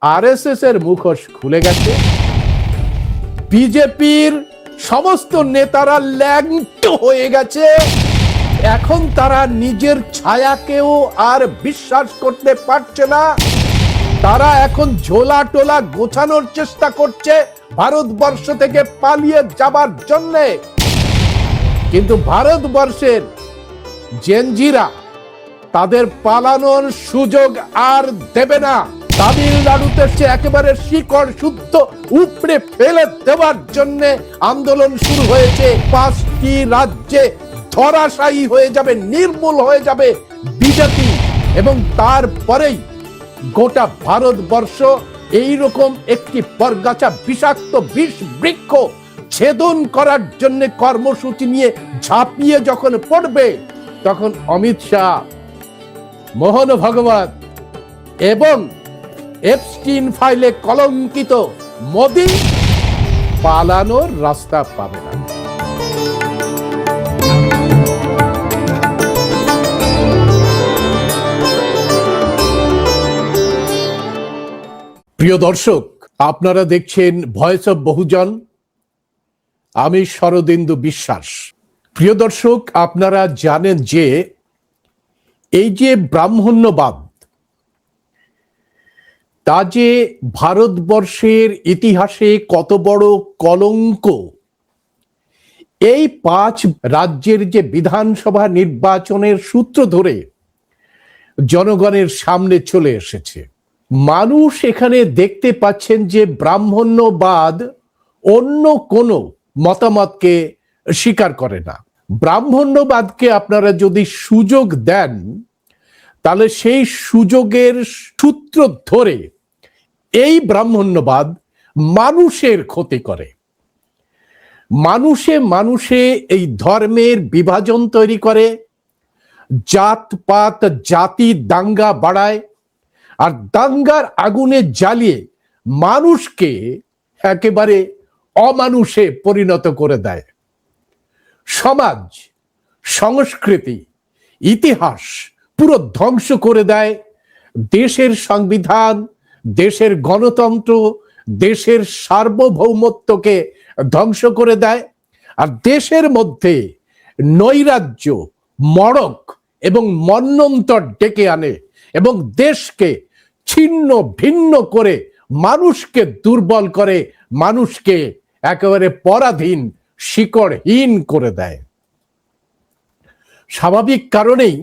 RSS এর মুখোশ খুলে গেছে। বিজেপির সমস্ত নেতারা ল্যাংটো হয়ে গেছে। এখন তারা নিজের ছায়াকেও আর বিশ্বাস করতে পারছে না। তারা এখন ঝোলা টোলা গোছানোর চেষ্টা করছে ভারতবর্ষ থেকে পালিয়ে যাবার জন্যে। কিন্তু ভারতবর্ষের জেনজিরা তাদের পালানোর সুযোগ আর দেবে না। তামিলনাড়ুতে সে একেবারে শিকড় শুদ্ধ উপড়ে ফেলে দেওয়ার জন্য আন্দোলন শুরু হয়েছে। 5টি রাজ্যে ধরাশায়ী হয়ে যাবে, নির্মূল হয়ে যাবে বিজেপি, এবং তারপরেই গোটা ভারতবর্ষ এইরকম একটি পরগাছা বিষাক্ত বিষ বৃক্ষ ছেদন করার জন্য কর্মসূচি নিয়ে ঝাঁপিয়ে যখন পড়বে, তখন অমিত শাহ, মোহন ভাগবত এবং এপস্টিন ফাইলে কলঙ্কিত মোদি পালানোর রাস্তা পাবে না। প্রিয় দর্শক, আপনারা দেখছেন ভয়েস অফ বহুজন। আমি শরদিন্দু বিশ্বাস। প্রিয় দর্শক, আপনারা জানেন যে এই যে ব্রাহ্মণ্যবাদ, তা যে ভারতবর্ষের ইতিহাসে কত বড় কলঙ্ক, এই 5 রাজ্যের যে বিধানসভা নির্বাচনের সূত্র ধরে জনগণের সামনে চলে এসেছে। মানুষ এখানে দেখতে পাচ্ছেন যে ব্রাহ্মণ্যবাদ অন্য কোনো মতামতকে স্বীকার করে না। ব্রাহ্মণ্যবাদকে আপনারা যদি সুযোগ দেন, তাহলে সেই সুযোগের সূত্র ধরে এই ব্রাহ্মণ্যবাদ মানুষের ক্ষতি করে। মানুষে মানুষে এই ধর্মের বিভাজন তৈরি করে, জাতপাত জাতি দাঙ্গা বাড়ায়, আর দাঙ্গার আগুনে জ্বালিয়ে মানুষকে একেবারে অমানুষে পরিণত করে দেয়। সমাজ, সংস্কৃতি, ইতিহাস পুরো ধ্বংস করে দেয়। দেশের সংবিধান, দেশের গণতন্ত্র, দেশের সার্বভৌমত্বকে ধ্বংস করে দেয়। আর দেশের মধ্যে নৈরাজ্য, মড়ক এবং মন্বন্তর ডেকে আনে এবং দেশকে ছিন্ন ভিন্ন করে মানুষকে দুর্বল করে, মানুষকে একেবারে পরাধীন, শিকড়হীন করে দেয়। স্বাভাবিক কারণেই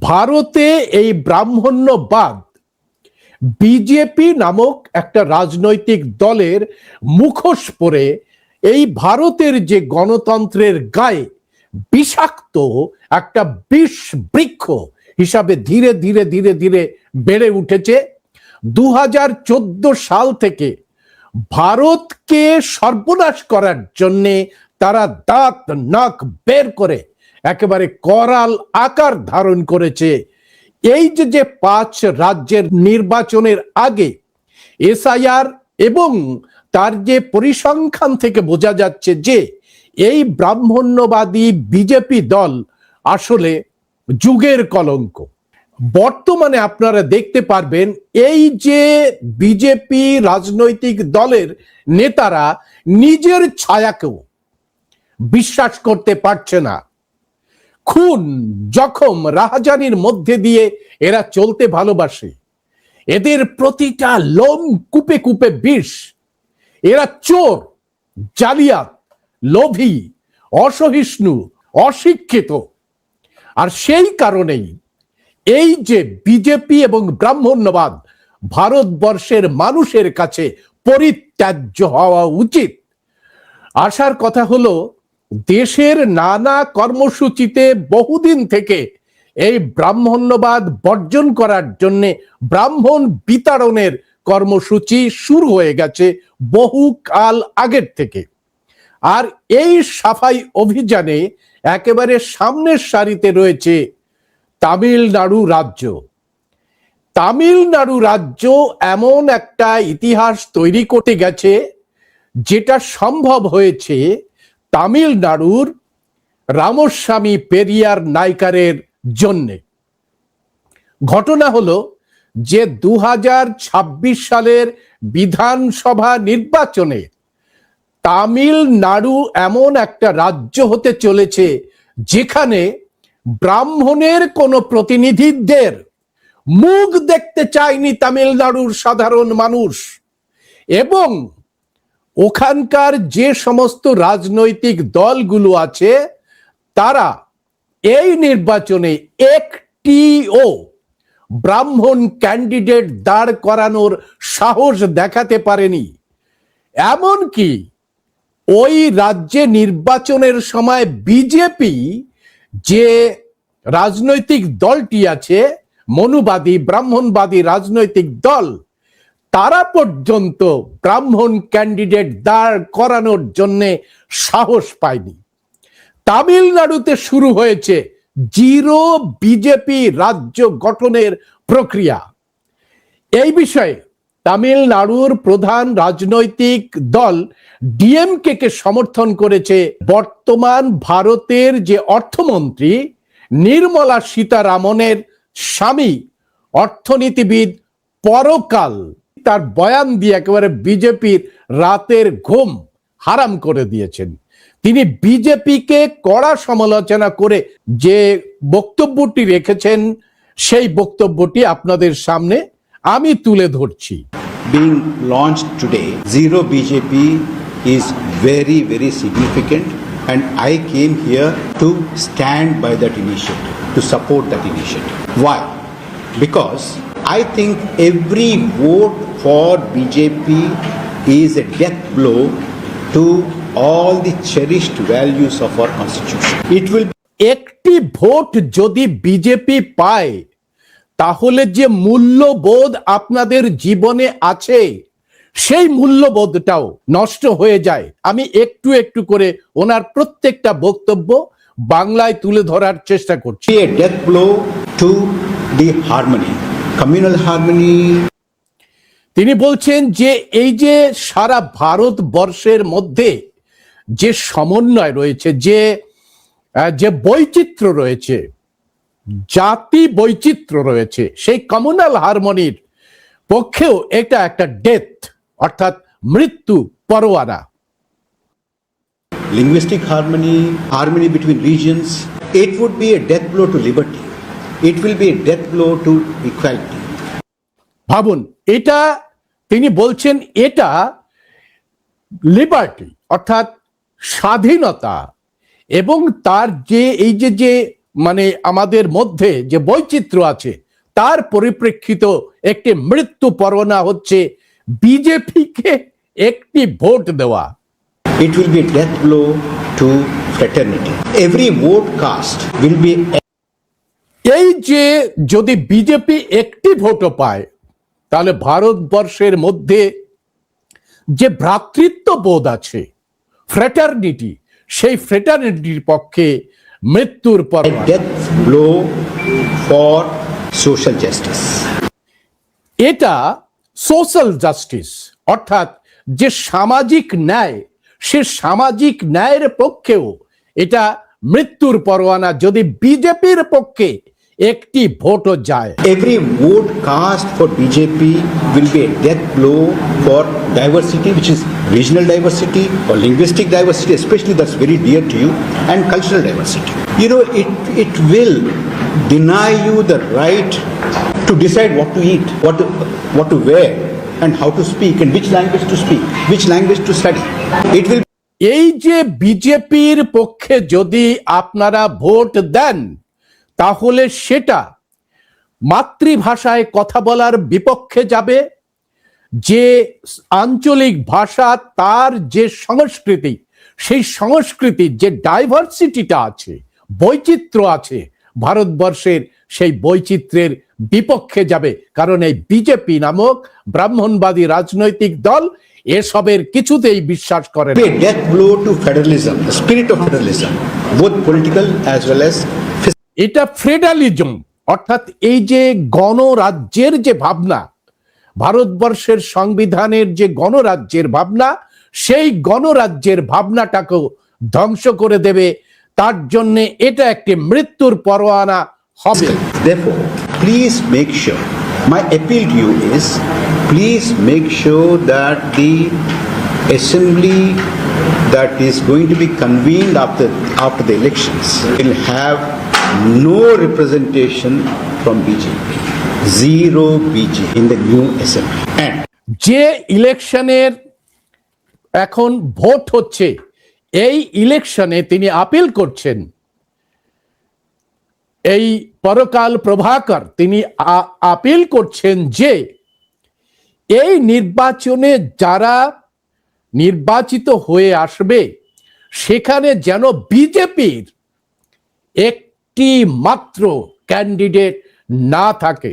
ভারতে এই ব্রাহ্মণ্যবাদ বিজেপি নামক একটা রাজনৈতিক দলের মুখোশ পরে এই ভারতের যে গণতন্ত্রের গায়ে বিষাক্ত একটা বিষ বৃক্ষ হিসাবে ধীরে ধীরে ধীরে ধীরে বেড়ে উঠেছে। 2014 সাল থেকে ভারতকে সর্বনাশ করার জন্যে তারা দাঁত নাক বের করে একেবারে করাল আকার ধারণ করেছে। এই যে 5 রাজ্যের নির্বাচনের আগে এসআইআর এবং তার যে পরিসংখ্যান থেকে বোঝা যাচ্ছে যে এই ব্রাহ্মণ্যবাদী বিজেপি দল আসলে যুগের কলঙ্ক। বর্তমানে আপনারা দেখতে পারবেন এই যে বিজেপি রাজনৈতিক দলের নেতারা নিজের ছায়াকেও বিশ্বাস করতে পারছে না। খুন, জখম, রাহাজানির মধ্যে দিয়ে এরা চলতে ভালোবাসে। এদের প্রতিটা লোম কূপে কূপে বিষ। এরা চোর, জালিয়াত, লোভী, অসহিষ্ণু, অশিক্ষিত। আর সেই কারণেই এই যে বিজেপি এবং ব্রাহ্মণ্যবাদ ভারতবর্ষের মানুষের কাছে পরিত্যাজ্য হওয়া উচিত। আসার কথা হলো, দেশের নানা কর্মসূচিতে বহুদিন থেকে এই ব্রাহ্মণ্যবাদ বর্জন করার জন্য ব্রাহ্মণ বিতাড়নের কর্মসূচি শুরু হয়ে গেছে বহু কাল আগের থেকে। আর এই সাফাই অভিযানে একেবারে সামনের সারিতে রয়েছে তামিলনাড়ু রাজ্য। তামিলনাড়ু রাজ্য এমন একটা ইতিহাস তৈরি করতে গেছে যেটা সম্ভব হয়েছে তামিলনাড়ুর রামস্বামী পেরিয়ার নাইকারের জন্যে। ঘটনা হলো যে 2026 সালের বিধানসভা নির্বাচনে তামিলনাড়ু এমন একটা রাজ্য হতে চলেছে যেখানে ব্রাহ্মণের কোন প্রতিনিধিদের মুখ দেখতে চায়নি তামিলনাড়ুর সাধারণ মানুষ, এবং ওখানকার যে সমস্ত রাজনৈতিক দলগুলো আছে তারা এই নির্বাচনে একটিও ব্রাহ্মণ ক্যান্ডিডেট দাঁড় করানোর সাহস দেখাতে পারেনি। এমনকি ওই রাজ্যে নির্বাচনের সময় বিজেপি যে রাজনৈতিক দলটি আছে, মনুবাদী ব্রাহ্মণবাদী রাজনৈতিক দল, তারা পর্যন্ত ব্রাহ্মণ ক্যান্ডিডেট দাঁড় করানোর জন্য সাহস পায়নি। তামিলনাড়ুতে শুরু হয়েছে জিরো বিজেপি রাজ্য গঠনের প্রক্রিয়া। এই বিষয়ে তামিলনাড়ুর প্রধান রাজনৈতিক দল ডিএমকে কে সমর্থন করেছে বর্তমান ভারতের যে অর্থমন্ত্রী নির্মলা সীতারামনের স্বামী অর্থনীতিবিদ পরকাল। তার বয়ান দিয়ে একেবারে বিজেপির রাতের ঘুম হারাম করে দিয়েছেন। তিনি বিজেপিকে কড়া সমালোচনা করে যে বক্তব্যটি রেখেছেন সেই বক্তব্যটি আপনাদের সামনে আমি তুলে ধরছি। Being launched today, Zero BJP is very, very significant, and I came here to stand by that initiative, to support that initiative. Why? Because I think every vote for BJP is a death blow to all the cherished values of our constitution. It will be একটি vote যদি BJP পায় তাহলে যে মূল্যবোধ আপনাদের জীবনে আছে সেই মূল্যবোধটাও নষ্ট হয়ে যায়। আমি একটু একটু করে ওনার প্রত্যেকটা বক্তব্য বাংলায় তুলে ধরার চেষ্টা করছি। a death blow to the harmony, communal harmony. তিনি বলছেন যে এই যে সারা ভারতবর্ষের মধ্যে যে সমন্বয় রয়েছে, যে বৈচিত্র্য রয়েছে, জাতি বৈচিত্র্য রয়েছে, সেই কমিউনাল হারমোনির পক্ষেও এটা একটা ডেথ অর্থাৎ মৃত্যু পরোয়ানা। Linguistic harmony, harmony between regions, it would be a death blow to liberty. It will be a death blow to equality. ভাবুন, এটা তিনি বলছেন এটা লিবার্টি অর্থাৎ স্বাধীনতা এবং তার যে এই যে মানে আমাদের মধ্যে যে বৈচিত্র্য আছে তার পরিপ্রেক্ষিত একটি মৃত্যু পরোয়ানা হচ্ছে বিজেপিকে একটি ভোট দেওয়া। It will be a death blow to fraternity. Every vote cast will be. এই যে যদি বিজেপি একটি ভোটও পায় তাহলে ভারতবর্ষের মধ্যে যে ভ্রাতৃত্ববোধ আছে, ফ্র্যাটার্নিটি, সেই ফ্র্যাটার্নিটির পক্ষে মৃত্যুর পর A death blow for social justice. এটা সোশ্যাল জাস্টিস অর্থাৎ যে সামাজিক ন্যায়, সে সামাজিক ন্যায়ের পক্ষেও এটা মৃত্যুর পরোয়ানা যদি বিজেপির পক্ষে একটি ভোটও যায়। Every vote cast for BJP will be a death blow for diversity, which is regional diversity or linguistic diversity, especially that's very dear to you, and cultural diversity. You know, it will deny you the right to decide what to eat, what to wear, and how to speak, and which language to speak, which language to study. It will. এই যে বিজেপির পক্ষে যদি আপনারা vote দেন তাহলে সেটা মাতৃভাষায় কথা বলার বিপক্ষে যাবে, যে আঞ্চলিক ভাষা তার যে সংস্কৃতি, সেই সংস্কৃতির যে ডাইভার্সিটিটা আছে, বৈচিত্র্য আছে ভারতবর্ষের, সেই বৈচিত্র্যের বিপক্ষে যাবে। কারণ এই বিজেপি নামক ব্রাহ্মণবাদী রাজনৈতিক দল এসবের কিছুতেই বিশ্বাস করে না। A death blow to federalism, the spirit of federalism, both political as well as. এটা ফেডারালিজম অর্থাৎ এই যে গণরাজ্যের যে ভাবনা, ভারতবর্ষের সংবিধানের যে গণরাজ্যের ভাবনা, সেই গণরাজ্যের ভাবনাটাকেও ধ্বংস করে দেবে। তার জন্য এটা একটি মৃত্যুর পরোয়ানা হবে। Therefore, please make sure My appeal to you is, please make sure that the assembly that is going to be convened after the elections will have no representation from BJP. Zero BJP in the new assembly. And যে ইলেকশনের এখন vote হচ্ছে, এই ইলেকশনে তিনি appeal করছেন, এই পরকাল প্রভাকর তিনি আপিল করছেন যে এই নির্বাচনে যারা নির্বাচিত হয়ে আসবে সেখানে যেন বিজেপির একটি মাত্র ক্যান্ডিডেট না থাকে।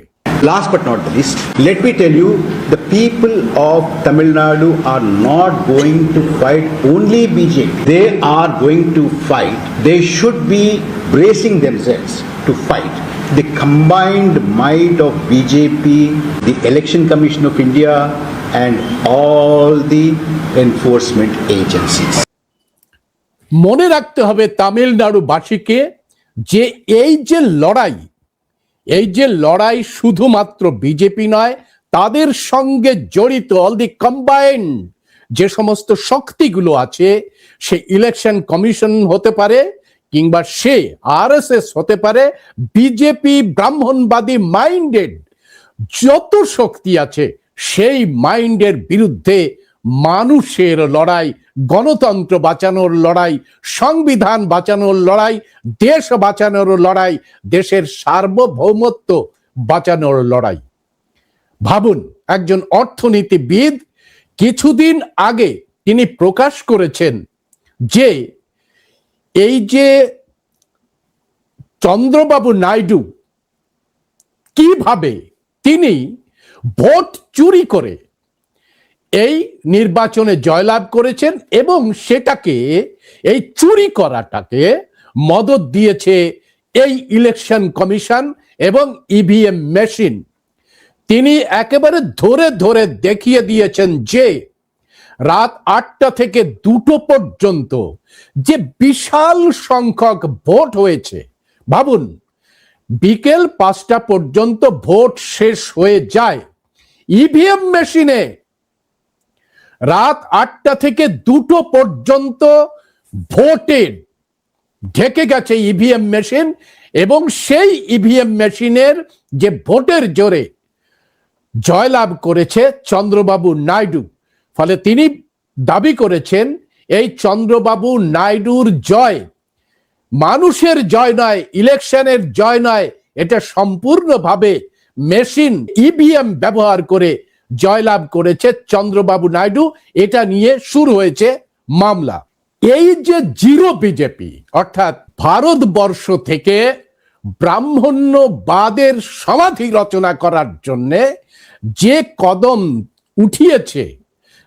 last but not the least, let me tell you, the people of Tamil Nadu are not going to fight only BJP. They are going to fight. They should be bracing themselves to fight the combined might of BJP, the Election Commission of India, and all the enforcement agencies. মনে রাখতে হবে তামিলনাড়ুবাসীকে যে এই যে লড়াই শুধুমাত্র BJP নয়, তাদের সঙ্গে জড়িত অল দি কম্বাইন্ড যে সমস্ত শক্তিগুলো আছে, সে ইলেকশন কমিশন হতে পারে কিংবা সে আরএসএস হতে পারে, বিজেপি ব্রাহ্মণবাদী মাইন্ডেড যত শক্তি আছে সেই মাইন্ডের বিরুদ্ধে মানুষের লড়াই, গণতন্ত্র বাঁচানোর লড়াই, সংবিধান বাঁচানোর লড়াই, দেশ বাঁচানোর লড়াই, দেশের সার্বভৌমত্ব বাঁচানোর লড়াই। ভাবুন, একজন অর্থনীতিবিদ কিছুদিন আগে তিনি প্রকাশ করেছেন যে এই যে চন্দ্রবাবু নাইডু কিভাবে তিনি ভোট চুরি করে এই নির্বাচনে জয়লাভ করেছেন এবং সেটাকে, এই চুরি করাটাকে মদত দিয়েছে এই ইলেকশন কমিশন এবং ইভিএম মেশিন। তিনি একেবারে ধরে ধরে দেখিয়ে দিয়েছেন যে রাত 8টা থেকে 2টো পর্যন্ত যে বিশাল সংখ্যক ভোট হয়েছে। ভাবুন, বিকেল 5টা পর্যন্ত ভোট শেষ হয়ে যায়, ইভিএম মেশিনে রাত 8টা থেকে 2টো পর্যন্ত ভোটের ঢেকে গেছে ইভিএম মেশিন, এবং সেই ইভিএম মেশিনের যে ভোটের জোরে জয়লাভ করেছে চন্দ্রবাবু নাইডু। ফলে তিনি দাবি করেছেন এই চন্দ্রবাবু নাইডুর জয় মানুষের জয় নয়, ইলেকশনের জয় নয়, এটা সম্পূর্ণভাবে মেশিন ইভিএম ব্যবহার করে জয়লাভ করেছে চন্দ্রবাবু নাইডু। এটা নিয়ে শুরু হয়েছে মামলা। এই যে জিরো বিজেপি, অর্থাৎ ভারতবর্ষ থেকে ব্রাহ্মণ্যবাদের সমাধি রচনা করার জন্যে যে কদম উঠিয়েছে,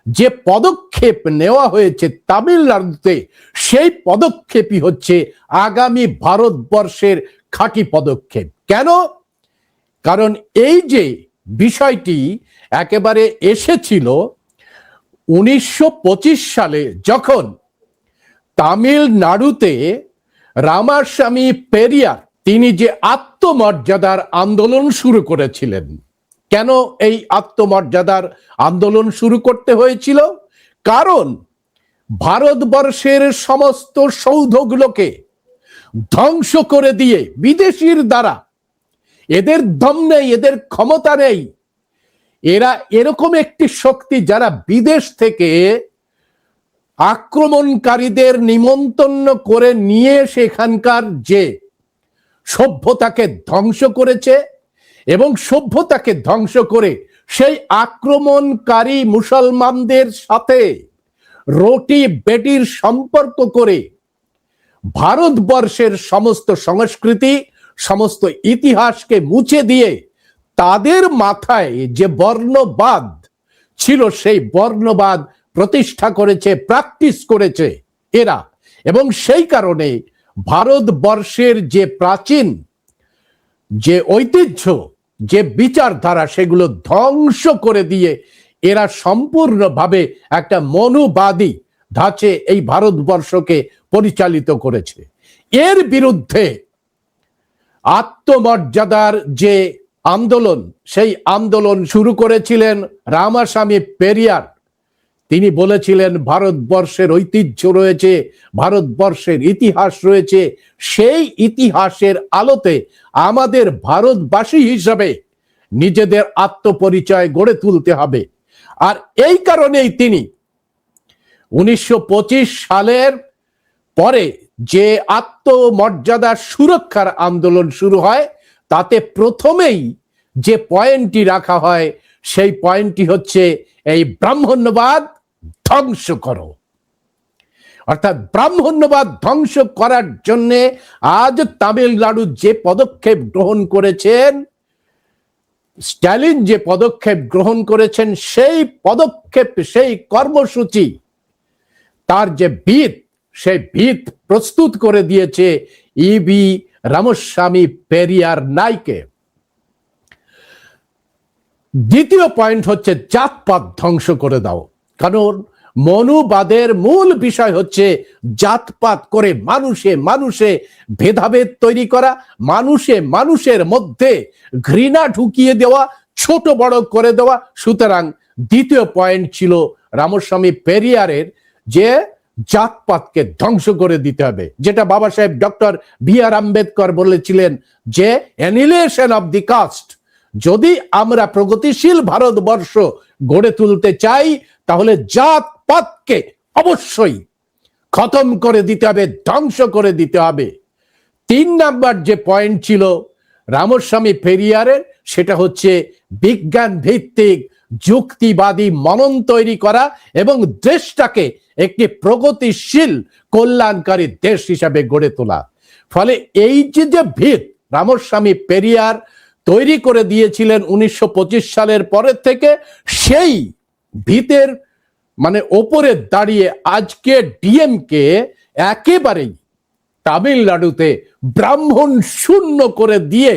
যে পদক্ষেপ নেওয়া হয়েছে তামিলনাড়ুতে, সেই পদক্ষেপই হচ্ছে আগামী ভারতবর্ষের খাঁটি পদক্ষেপ। কেন? কারণ এই যে বিষয়টি একেবারে এসেছিল 1925 সালে, যখন তামিলনাড়ুতে রামাস্বামী পেরিয়ার তিনি যে আত্মমর্যাদার আন্দোলন শুরু করেছিলেন। কেন এই আত্মমর্যাদার আন্দোলন শুরু করতে হয়েছিল? কারণ ভারতবর্ষের সমস্ত সৌধগুলোকে ধ্বংস করে দিয়ে বিদেশির দ্বারা, এদের দম নেই, এদের ক্ষমতা নেই, এরা এরকম একটি শক্তি যারা বিদেশ থেকে আক্রমণকারীদের নিমন্ত্রণ করে নিয়ে সেখানকার যে সভ্যতাকে ধ্বংস করেছে, এবং সভ্যতাকে ধ্বংস করে সেই আক্রমণকারী মুসলমানদের সাথে রুটি বেটির সম্পর্ক করে ভারতবর্ষের সমস্ত সংস্কৃতি, সমস্ত ইতিহাসকে মুছে দিয়ে তাদের মাথায় যে বর্ণবাদ ছিল সেই বর্ণবাদ প্রতিষ্ঠা করেছে, প্র্যাকটিস করেছে এরা। এবং সেই কারণে ভারতবর্ষের যে প্রাচীন যে ঐতিহ্য, যে বিচারধারা, সেগুলো ধ্বংস করে দিয়ে এরা সম্পূর্ণভাবে একটা মনুবাদী ধাঁচে এই ভারতবর্ষকে পরিচালিত করেছে। এর বিরুদ্ধে আত্মমর্যাদার যে আন্দোলন, সেই আন্দোলন শুরু করেছিলেন রামাস্বামী পেরিয়ার। তিনি বলেছিলেন ভারতবর্ষের ঐতিহ্য রয়েছে, ভারতবর্ষের ইতিহাস রয়েছে, সেই ইতিহাসের আলোতে আমাদের ভারতবাসী হিসাবে নিজেদের আত্মপরিচয় গড়ে তুলতে হবে। আর এই কারণেই তিনি 1925 সালের পরে যে আত্মমর্যাদা সুরক্ষার আন্দোলন শুরু হয়, তাতে প্রথমেই যে পয়েন্টটি রাখা হয় সেই পয়েন্টটি হচ্ছে এই ব্রাহ্মণ্যবাদ ধ্বংস করো। অর্থাৎ ব্রাহ্মণ্যবাদ ধ্বংস করার জন্য আজ তামিলনাড়ু যে পদক্ষেপ গ্রহণ করেছেন, স্ট্যালিন যে পদক্ষেপ গ্রহণ করেছেন, সেই পদক্ষেপ, সেই কর্মসূচি, তার যে ভিত, সেই ভিত প্রস্তুত করে দিয়েছে ইবি রামস্বামী পেরিয়ার নাইকে। দ্বিতীয় পয়েন্ট হচ্ছে জাতপাত ধ্বংস করে দাও। কারণ মনুবাদের মূল বিষয় হচ্ছে জাতপাত করে মানুষে মানুষে ভেদাভেদ তৈরি করা, মানুষে মানুষের মধ্যে ঘৃণা ঢুকিয়ে দেওয়া, ছোট বড় করে দেওয়া। সুতরাং দ্বিতীয় পয়েন্ট ছিল রামস্বামী পেরিয়ারের যে জাতপাতকে ধ্বংস করে দিতে হবে, যেটা বাবা সাহেব ডক্টর বি.আর. আম্বেদকর বলেছিলেন যে অ্যানিহিলেশন অফ দি কাস্ট। যদি আমরা প্রগতিশীল ভারতবর্ষ গড়ে তুলতে চাই, তাহলে জাতপাতকে অবশ্যই খতম করে দিতে হবে, ধ্বংস করে দিতে হবে। 3 নাম্বার যে পয়েন্ট ছিল রামস্বামী পেরিয়ারের, সেটা হচ্ছে বিজ্ঞান ভিত্তিক যুক্তিবাদী মনন তৈরি করা এবং দেশটাকে একটি প্রগতিশীল কল্যাণকারী দেশ হিসাবে গড়ে তোলা। ফলে এই যে ভিত রামস্বামী পেরিয়ার তৈরি করে দিয়েছিলেন 1925 সালের পরের থেকে, সেই ভিতের ওপরে দাঁড়িয়ে আজকে ডিএমকে একেবারেই তামিলনাড়ুতে ব্রাহ্মণ শূন্য করে দিয়ে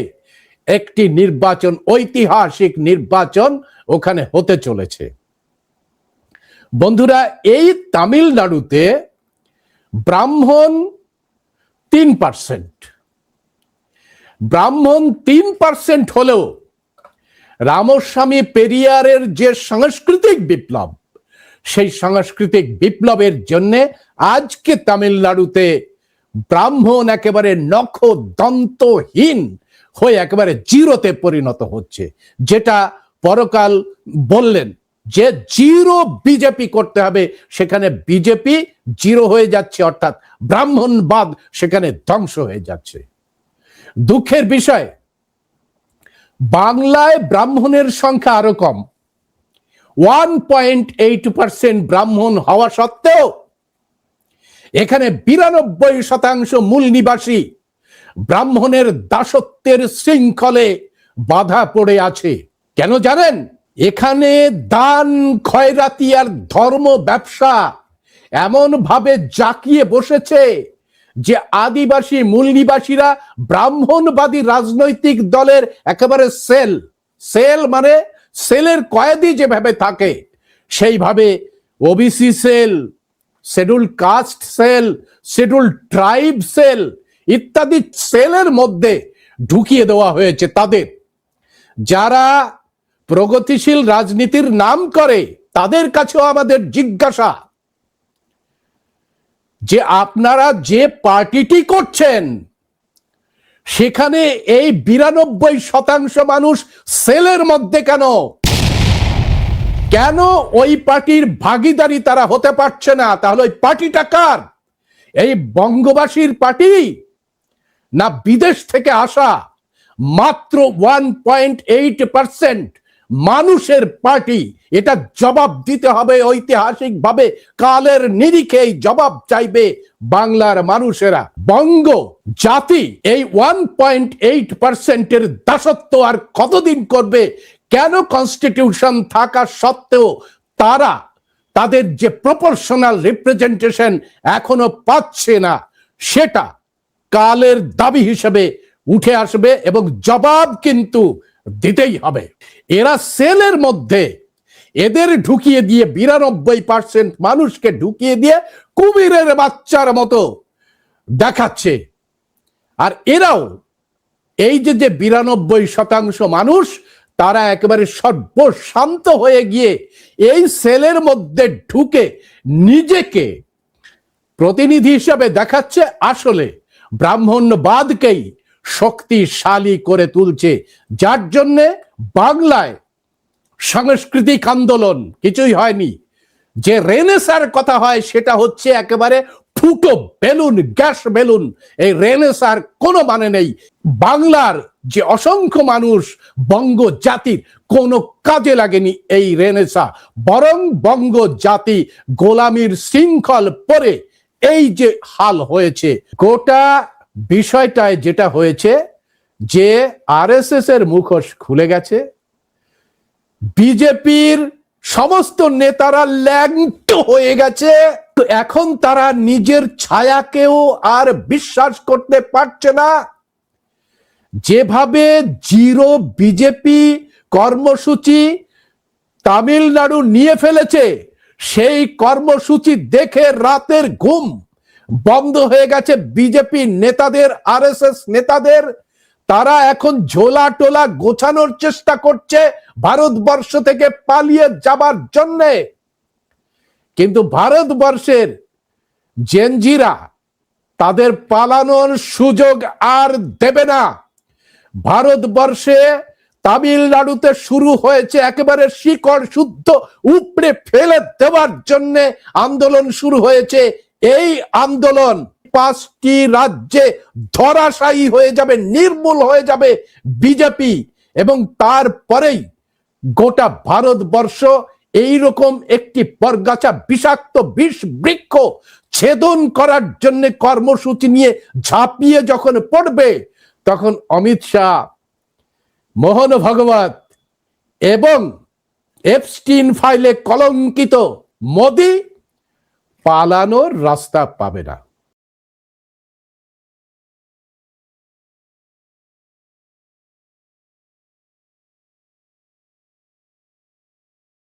একটি নির্বাচন, ঐতিহাসিক নির্বাচন ওখানে হতে চলেছে। বন্ধুরা, এই তামিলনাড়ুতে ব্রাহ্মণ 3%, ব্রাহ্মণ 3% হলেও রামস্বামী পেরিয়ারের যে সাংস্কৃতিক বিপ্লব, সেই সাংস্কৃতিক বিপ্লবের জন্য আজকে তামিলনাড়ুতে ব্রাহ্মণ একেবারে নখ দন্তহীন হয়ে একেবারে জিরোতে পরিণত হচ্ছে। যেটা পরকাল বললেন যে জিরো বিজেপি করতে হবে, সেখানে বিজেপি জিরো হয়ে যাচ্ছে, অর্থাৎ ব্রাহ্মণবাদ সেখানে ধ্বংস হয়ে যাচ্ছে। দুঃখের বিষয়, বাংলায় ব্রাহ্মণের সংখ্যা আরো কম, 1.8% ব্রাহ্মণ হওয়া সত্ত্বেও এখানে 92% মূল নিবাসী ব্রাহ্মণের দাসত্বের শৃঙ্খলে বাধা পড়ে আছে। কেন জানেন? এখানে দান, খয়রাতি আর ধর্ম ব্যবসা এমন ভাবে জাঁকিয়ে বসেছে যে আদিবাসী মূল নিবাসীরা ব্রাহ্মণবাদী রাজনৈতিক দলের একেবারে সেল মানে সেলের কয়েদি যেভাবে থাকে, সেইভাবে OBC cell, schedule caste cell, schedule tribe cell ইত্যাদি সেলের মধ্যে ঢুকিয়ে দেওয়া হয়েছে তাদের। যারা প্রগতিশীল রাজনীতির নাম করে, তাদের কাছেও আমাদের জিজ্ঞাসা যে আপনারা যে পার্টিটি করছেন, সেখানে এই 92% মানুষ সেলের মধ্যে কেন? কেন ওই পার্টির ভাগীদারি তারা হতে পারছে না? তাহলে ওই পার্টিটা কার? এই বঙ্গবাসীর পার্টি না বিদেশ থেকে আসা মাত্র 1.8% মানুষের পার্টি? এটা জবাব দিতে হবে ঐতিহাসিকভাবে, কালের নিরিখে এই জবাব চাইবে বাংলার মানুষেরা। বঙ্গ জাতি এই 1.8%-এর দাসত্ব আর কতদিন করবে? কেন কনস্টিটিউশন থাকা সত্ত্বেও তারা তাদের যে প্রপোর্শনাল রিপ্রেজেন্টেশন এখনো পাচ্ছে না, সেটা কালের দাবি হিসেবে উঠে আসবে এবং জবাব কিন্তু দিতেই হবে। এরা সেলের মধ্যে এদের ঢুকিয়ে দিয়ে 92% মানুষকে ঢুকিয়ে দিয়ে কুমিরের বাচ্চার মতো দেখাচ্ছে। আর এরাও এই যে 92% মানুষ তারা একেবারে সর্বশান্ত হয়ে গিয়ে এই সেলের মধ্যে ঢুকে নিজেকে প্রতিনিধি হিসাবে দেখাচ্ছে, আসলে ব্রাহ্মণ্যবাদকেই শক্তিশালী করে তুলছে, যার জন্যে বাংলায় সাংস্কৃতিক আন্দোলন কিছুই হয়নি। যে রেনেসার কথা হয় সেটা হচ্ছে একেবারে ফুটো বেলুন, গ্যাস বেলুন। এই রেনেসার কোনো মানে নেই। বাংলার যে অসংখ্য মানুষ, বঙ্গ জাতির কোনো কাজে লাগেনি এই রেনেসা, বরং বঙ্গ জাতি গোলামির শৃঙ্খল পরে এই যে হাল হয়েছে। গোটা বিষয়টায় যেটা হয়েছে যে আরএসএস এর মুখোশ খুলে গেছে, বিজেপির সমস্ত নেতারা ল্যাংটো হয়ে গেছে। তো এখন তারা নিজের ছায়াকেও আর বিশ্বাস করতে পারছে না। যেভাবে জিরো বিজেপি কর্মসূচি তামিলনাড়ু নিয়ে ফেলেছে, সেই কর্মসূচি দেখে রাতের ঘুম বন্ধ হয়ে গেছে বিজেপি নেতাদের, আরএসএস নেতাদের। তারা এখন ঝোলা টোলা গোছানোর চেষ্টা করছে ভারতবর্ষ থেকে পালিয়ে যাবার জন্যে। কিন্তু ভারতবর্ষের জেনজিরা তাদের পালানোর সুযোগ আর দেবে না। ভারতবর্ষে তামিলনাড়ুতে শুরু হয়েছে একেবারে শিকড় শুদ্ধ উপড়ে ফেলে দেওয়ার জন্য আন্দোলন শুরু হয়েছে। এই আন্দোলন 5টি রাজ্যে ধরাশায়ী হয়ে যাবে, নির্মূল হয়ে যাবে বিজেপি, এবং তারপরেই গোটা ভারতবর্ষ এইরকম একটি বরগাছা বিষাক্ত বিষ বৃক্ষ ছেদন করার জন্য কর্মসূচি নিয়ে ঝাঁপিয়ে যখন পড়বে, তখন অমিত শাহ, মোহন ভাগবত এবং এপস্টিন ফাইলে কলঙ্কিত মোদি পালানোর রাস্তা পাবে না।